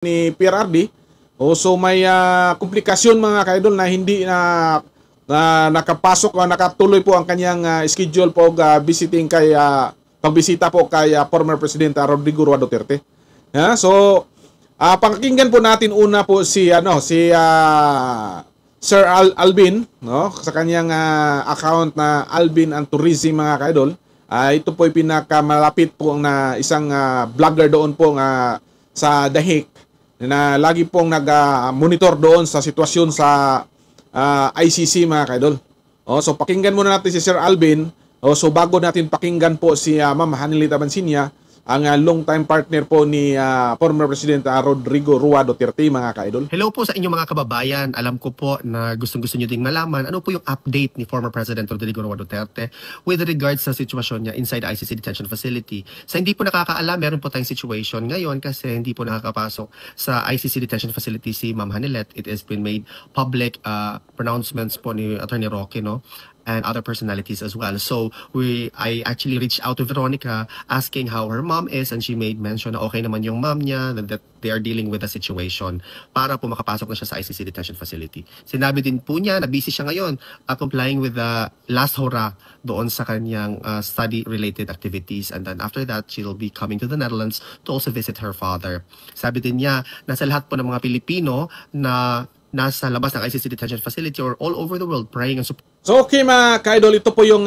ni PRRD. So may komplikasyon mga kaidol na hindi na nakapasok o nakatuloy po ang kanyang schedule po visiting kay pagbisita po kay former President Rodrigo Roa Duterte. So pakinggan po natin una po si Sir Alvin, no, sa kanyang account na Alvin and Tourism mga kaidol. Ito po ay pinakamalapit po na isang vlogger doon po sa Dahik na lagi pong nag-monitor doon sa sitwasyon sa ICC mga kaidol. So pakinggan muna natin si Sir Alvin. So bago natin pakinggan po si Ma'am Hanilita Bansinya, ang long-time partner po ni former President Rodrigo Roa Duterte mga kaidol. Hello po sa inyong mga kababayan. Alam ko po na gustong-gusto nyo ding malaman ano po yung update ni former President Rodrigo Roa Duterte with regards sa sitwasyon niya inside the ICC detention facility. Sa hindi po nakakaalam, meron po tayong situation ngayon kasi hindi po nakakapasok sa ICC detention facility si Ma'am Hanilet. It has been made public pronouncements po ni Attorney Roque, no? And other personalities as well. So I actually reached out to Veronica asking how her mom is, and she made mention na okay naman yung mom niya, that they are dealing with the situation para po makapasok na siya sa ICC detention facility. Sinabi din po niya na busy siya ngayon complying with the last hora doon sa kanyang study-related activities, and then after that, she'll be coming to the Netherlands to also visit her father. Sabi din niya na sa lahat po ng mga Pilipino na nasa labas ng ICC detention facility or all over the world praying and support. So okay mga kaidol, ito po yung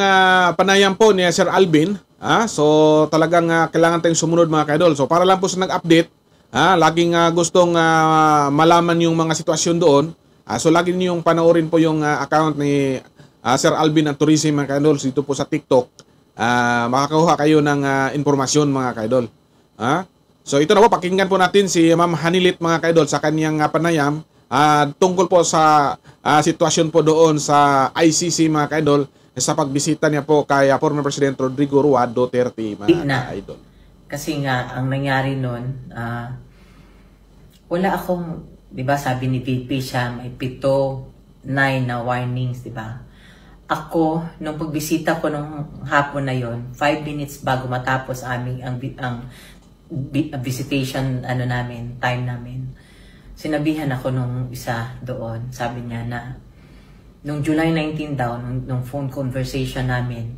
panayam po ni Sir Alvin. So talagang kailangan tayong sumunod mga kaidol. So para lang po sa nag-update, laging gustong malaman yung mga sitwasyon doon. So lagi niyong panoorin po yung account ni Sir Alvin and Tourism mga kaidol. So, dito po sa TikTok, makakakuha kayo ng informasyon mga kaidol. So ito na po, pakinggan po natin si Ma'am Hanilit mga kaidol sa kanyang panayam tungkol po sa sitwasyon po doon sa ICC mga kaidol sa pagbisita niya po kay former President Rodrigo Roa Duterte mga kaidol. Kasi nga ang nangyari noon, wala akong, 'di ba, sabi ni VP siya may 7, 9 na warnings, 'di ba? Ako nung pagbisita ko nung hapon na yon, 5 minutes bago matapos ang visitation namin, time namin. Sinabihan ako nung isa doon, sabi niya na nung July 19 daw, nung phone conversation namin,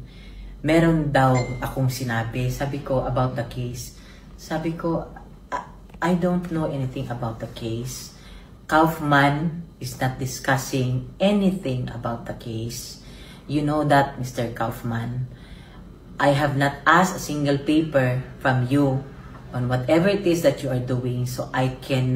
meron daw akong sinabi, sabi ko, about the case. Sabi ko, I don't know anything about the case. Kaufman is not discussing anything about the case. You know that, Mr. Kaufman. I have not asked a single paper from you on whatever it is that you are doing, so I can